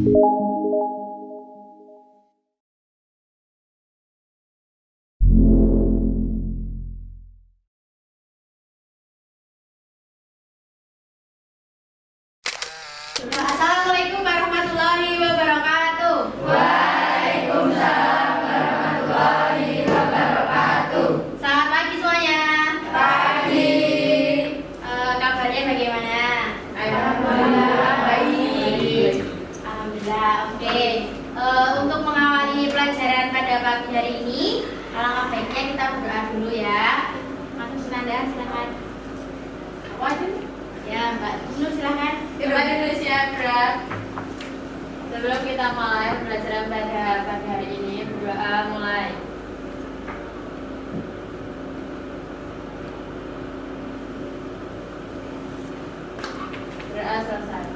Assalamualaikum warahmatullahi wabarakatuh. Waalaikumsalam warahmatullahi wabarakatuh. Selamat pagi semuanya. Pagi. Kabarnya bagaimana? Alhamdulillah baik. Alhamdulillah. Oke. Untuk mengawali pelajaran pada pagi hari ini, alangkah baiknya kita berdoa dulu ya. Masuk Senanda, silakan. Apa itu? Ya, Mbak Nur silakan. Terima kasih siap. Sebelum kita mulai pelajaran pada pagi hari ini, berdoa mulai. Berdoa selesai.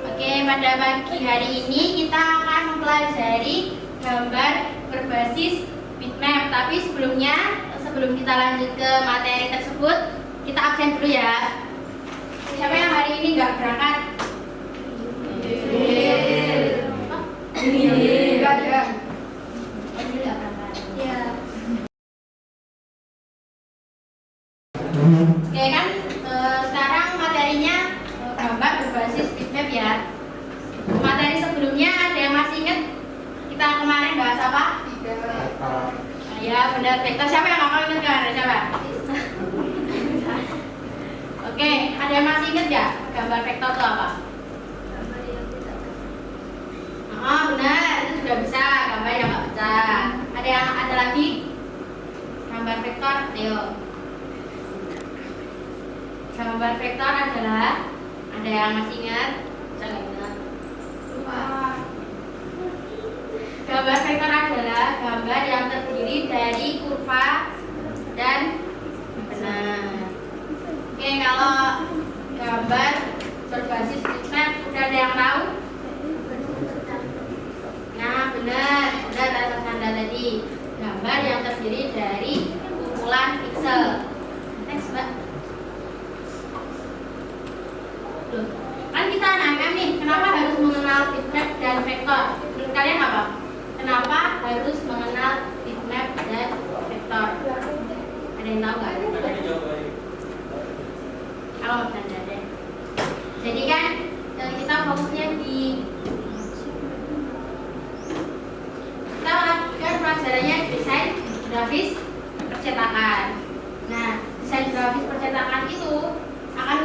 Oke, pada pagi hari ini kita akan mempelajari gambar berbasis bitmap. Tapi sebelum kita lanjut ke materi tersebut, kita absen dulu ya. Siapa yang hari ini nggak berangkat? Enggak ada. Ini nggak berangkat. Ya. Oke kan, sekarang materinya gambar berbasis bitmap ya. Materi sebelumnya ada yang masih ingat? Kita kemarin bahas apa? Ya benar, vektor. Siapa yang nggak ingat kemarin? Siapa? Oke, ada yang masih ingat ya gambar vektor itu apa? Oh benar, itu sudah bisa, gambar yang nggak pecah. Ada lagi gambar vektor, ayo. Gambar vektor adalah, ada yang masih ingat? Saya nggak ingat. Lupa. Gambar vektor adalah gambar yang terdiri dari kurva dan benar. Oke, kalau gambar berbasis bitmap udah ada yang tahu? Nah, benar atas Anda tadi. Gambar yang terdiri dari kumpulan piksel. Next, Mbak. Loh, kan kita nanya nih, kenapa harus mengenal bitmap dan vektor? Menurut kalian apa? Kenapa harus mengenal bitmap dan vektor? Ada yang tahu nggak? Kalau Anda deh. Jadi kan kita fokusnya di kita lakukan pelajarannya desain grafis percetakan. Nah, desain grafis percetakan itu akan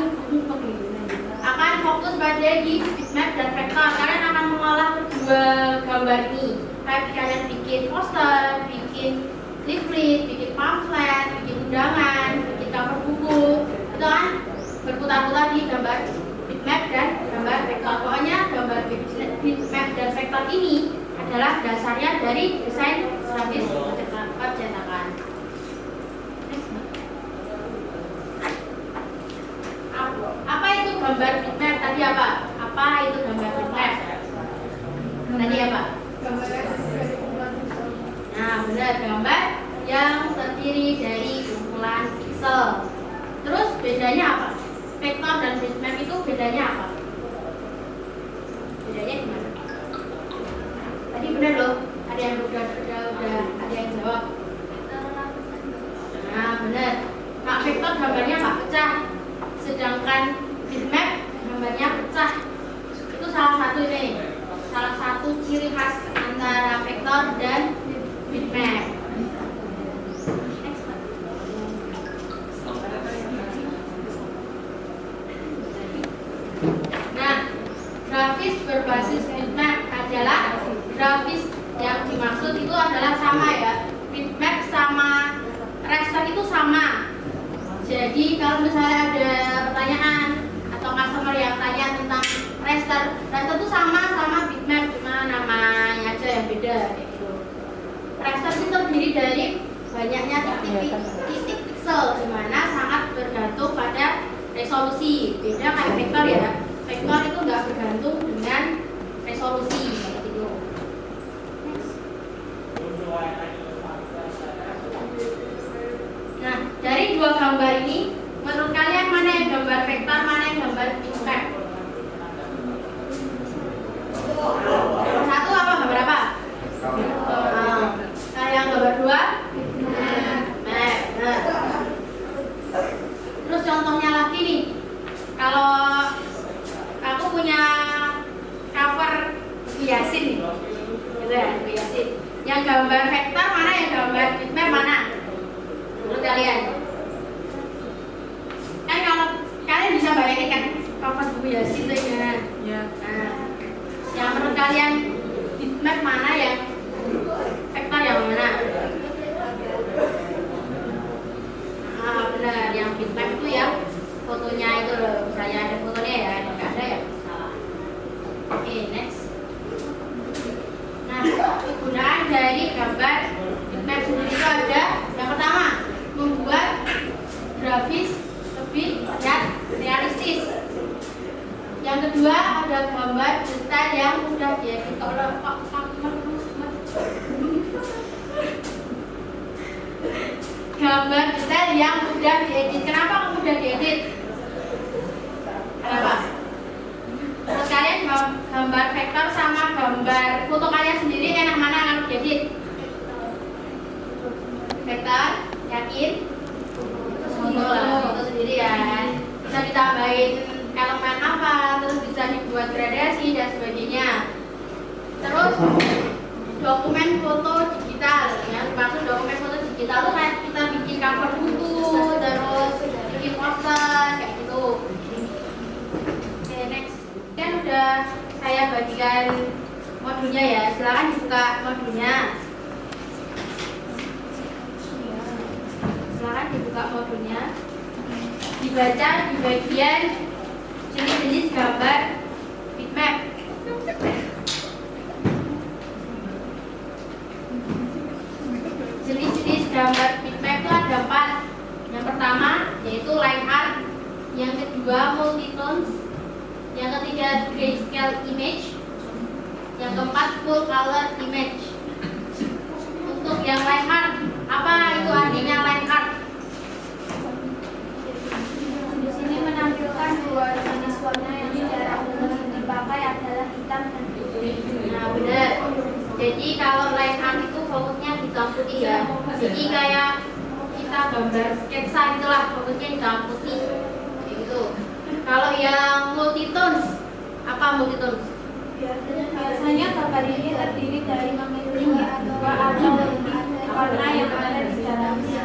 fokus pada di bitmap dan vektor. Kalian akan mengolah kedua gambar ini. Kayak kalian bikin poster, bikin leaflet, bikin pamflet, bikin undangan, bikin cover buku, itu kan berputar-putar di gambar bitmap dan gambar vektor. Pokoknya gambar bitmap dan vektor ini adalah dasarnya dari desain grafis percetakan. Apa itu gambar bitmap? Tadi apa? Apa itu gambar bitmap? Tadi apa? Nah, benar, gambar yang terdiri dari kumpulan piksel. Terus bedanya apa? Vektor dan bitmap itu bedanya apa? Bedanya di mana? Tadi benar loh, ada yang udah ada yang jawab. Nah, benar. Nah, vektor gambarnya nggak pecah, sedangkan bitmap gambarnya pecah. Itu salah satu ciri khas antara vektor dan bitmap. Nah, grafis berbasis bitmap adalah grafis yang dimaksud itu adalah sama ya. Bitmap sama raster itu sama. Jadi kalau misalnya ada pertanyaan atau customer yang tanya tentang raster itu sama bitmap, cuma namanya aja yang beda kayak gitu. Raster itu terdiri dari banyaknya titik piksel, di mana sangat bergantung pada resolusi. Beda kayak vektor ya. Vektor itu nggak bergantung dengan resolusi seperti itu. Nah, dari dua gambar ini, menurut kalian mana yang gambar vektor, mana yang gambar bitmap? Yasin nih. Gitu ya, Bu Yasin. Yang gambar vektor mana, yang gambar bitmap mana? Menurut kalian? Kan kalau kalian bisa bayangin kan cover Bu Yasin tuh ya. Ya. Nah, yang menurut kalian bitmap mana, yang vektor yang mana? Ah, benar, yang bitmap itu yang fotonya itu loh, misalnya ada fotonya ya, ada nggak ada ya salah. Oke, next. Nah, kegunaan dari gambar bitmap sendiri itu ada yang pertama, membuat grafis lebih realistis. Yang kedua, ada gambar detail yang mudah diedit. Gambar detail yang mudah diedit. Kenapa mudah diedit? Kenapa? Menurut kalian gambar vektor sama gambar foto kalian sendiri enak mana kalau diedit? Vektor, yakin? Foto lah, foto sendiri ya. Bisa ditambahin elemen apa, terus bisa dibuat gradasi dan sebagainya. Terus dokumen foto digital, ya maksud dokumen foto digital tuh kayak kita bikin cover buku, terus bikin poster kayak gitu. Oke, next. Kan udah saya bagikan modulnya ya, silakan dibuka modulnya. Silakan dibuka modulnya, dibaca di bagian jenis-jenis gambar bitmap. Jenis-jenis gambar bitmap itu ada 4. Yang pertama yaitu line art, yang kedua multitones, yang ketiga grayscale image, yang keempat full color image. Untuk yang line art, apa itu artinya line art? Di sini menampilkan dua jenis warna yang secara umum dipakai adalah hitam dan putih. Nah, benar. Jadi kalau line art itu fokusnya hitam putih ya. Jadi kayak kita gambar sketsa itulah, fokusnya hitam putih. Kayak gitu. Kalau yang multitones, apa multitones? Biasanya gambar ini terdiri dari memiliki dua atau lebih warna yang ada di dalamnya.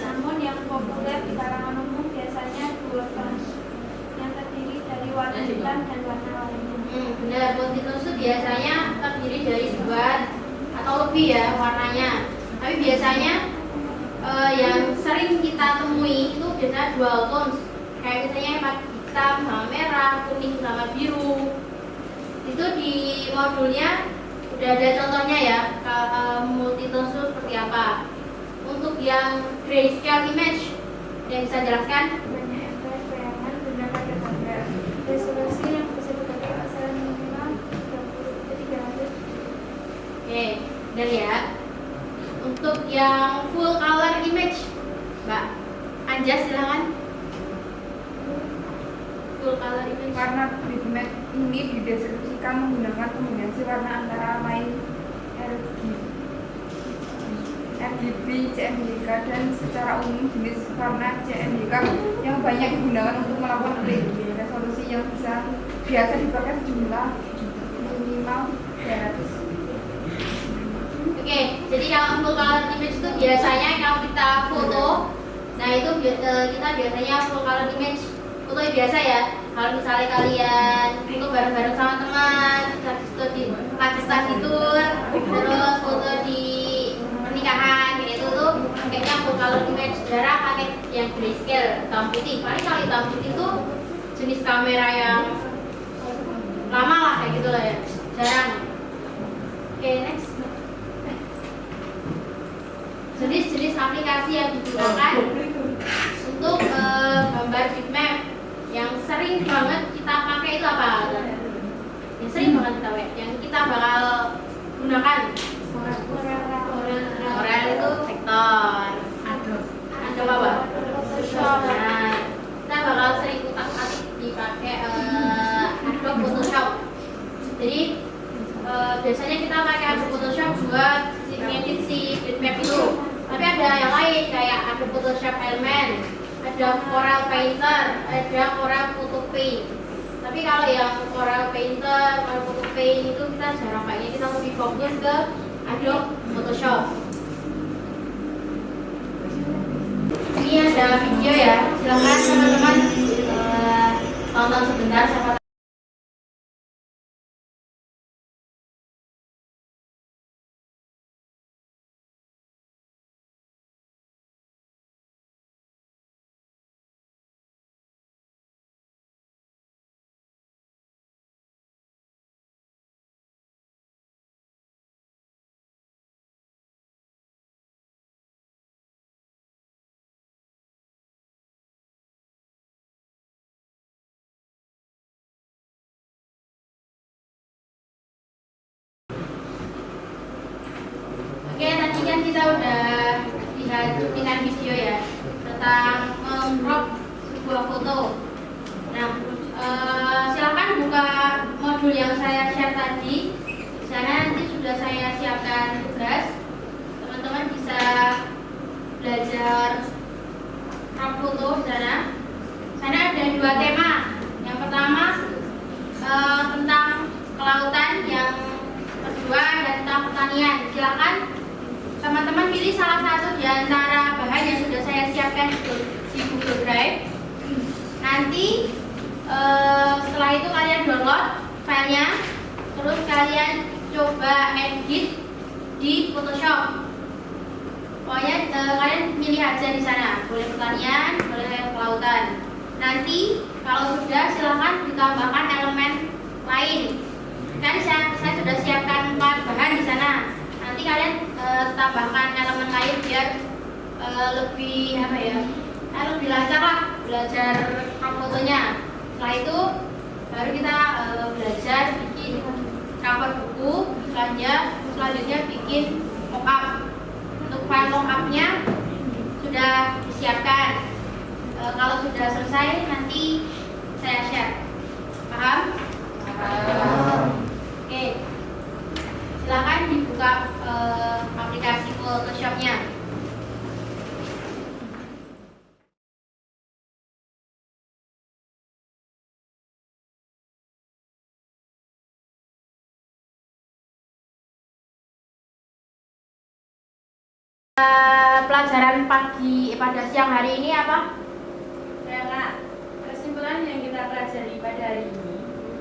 Namun yang populer di kalangan umum biasanya dua tone yang terdiri dari warna hitam dan warna lainnya. Benar, multitones itu biasanya terdiri dari 2 atau lebih ya warnanya. Tapi biasanya yang sering kita temui itu biasanya dual tones. Kayak misalnya hitam sama merah, kuning sama biru. Itu di modulnya udah ada contohnya ya, multitones itu seperti apa. Untuk yang grayscale image, yang bisa jelaskan? Banyak efek bayangan guna pada gambar. Resolusi yang bisa dipakai adalah minimal 30-300. Oke, dan ya. Untuk yang full color image, Mbak Anja silakan. Full color image. Warna bitmap ini dideskripsikan menggunakan kombinasi warna antara lain RGB, CMYK, dan secara umum jenis warna CMYK yang banyak digunakan untuk melakukan resolusi yang biasa dipakai sejumlah minimal 300. Oke, jadi kalau full color image itu biasanya kalau kita foto, nah itu kita biasanya full color image, foto yang biasa ya. Kalau misalnya kalian foto bareng-bareng sama teman, foto di lagi study tour, terus foto di pernikahan, gitu tuh pakainya full color image. Jarang pakai yang grayscale, hitam putih. Paling kalau hitam putih itu jenis kamera yang lama lah kayak gitu lah ya, jarang. Oke, next. Jenis-jenis aplikasi yang digunakan untuk gambar bitmap yang sering banget kita pakai itu apa? Yang sering banget kita pakai, yang kita bakal gunakan. Corel itu vektor. Ada apa? Photoshop. Nah, kita bakal sering utak-atik dipakai Adobe Photoshop. Jadi biasanya kita pakai Adobe Photoshop buat ngedit si bitmap itu. Tapi ada yang lain kayak Adobe Photoshop Element, ada Corel Painter, ada Corel Photo Paint. Tapi kalau yang Corel Painter, Corel Photo Paint itu kita jarang pakai, kita lebih fokus ke Adobe Photoshop. Ini ada video ya, silakan teman-teman tonton sebentar siapa. Oke, tadi kan kita udah lihat cuplikan video ya tentang crop sebuah foto. Nah, silakan buka modul yang saya share tadi. Di sana nanti sudah saya siapkan tugas. Teman-teman bisa belajar crop foto di sana. Sana ada 2 tema. Yang pertama tentang kelautan, yang kedua ada tentang pertanian. Silakan teman-teman pilih salah satu di antara bahan yang sudah saya siapkan di Google Drive. Nanti setelah itu kalian download filenya, terus kalian coba edit di Photoshop. Pokoknya kalian pilih aja di sana, boleh pertanian, boleh kelautan. Nanti kalau sudah silahkan ditambahkan elemen lain. Kan saya sudah siapkan 4 bahan di sana. Nanti kalian tambahkan elemen lain biar lebih apa ya? Lebih lancar lah belajar fotonya. Setelah itu baru kita belajar bikin cover buku, selanjutnya bikin mockup. Untuk file mockupnya sudah disiapkan. Kalau sudah selesai nanti saya share. Paham? Oke. Silakan dibuka aplikasi Photoshop-nya. Pelajaran pada siang hari ini apa? Rela, kesimpulan yang kita pelajari pada hari ini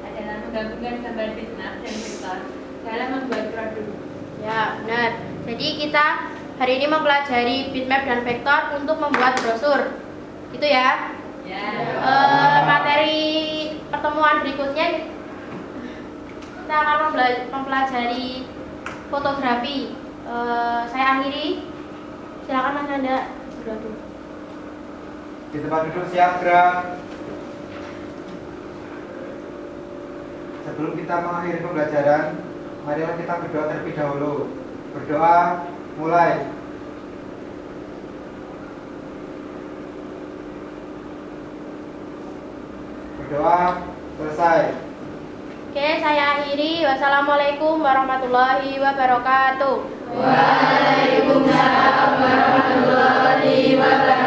adalah menggabungkan gambar bitmap dan vektor dalam membuat produk. Ya, benar. Jadi kita hari ini mempelajari bitmap dan vektor untuk membuat brosur. Gitu ya. Ya. Materi pertemuan berikutnya kita akan mempelajari fotografi. Saya akhiri. Silakan Mas Nanda. Di tempat duduk siap gerak. Sebelum kita mengakhiri pembelajaran, marilah kita berdoa terlebih dahulu. Berdoa, mulai. Berdoa, selesai. Oke, saya akhiri. Wassalamualaikum warahmatullahi wabarakatuh. Waalaikumsalam warahmatullahi wabarakatuh.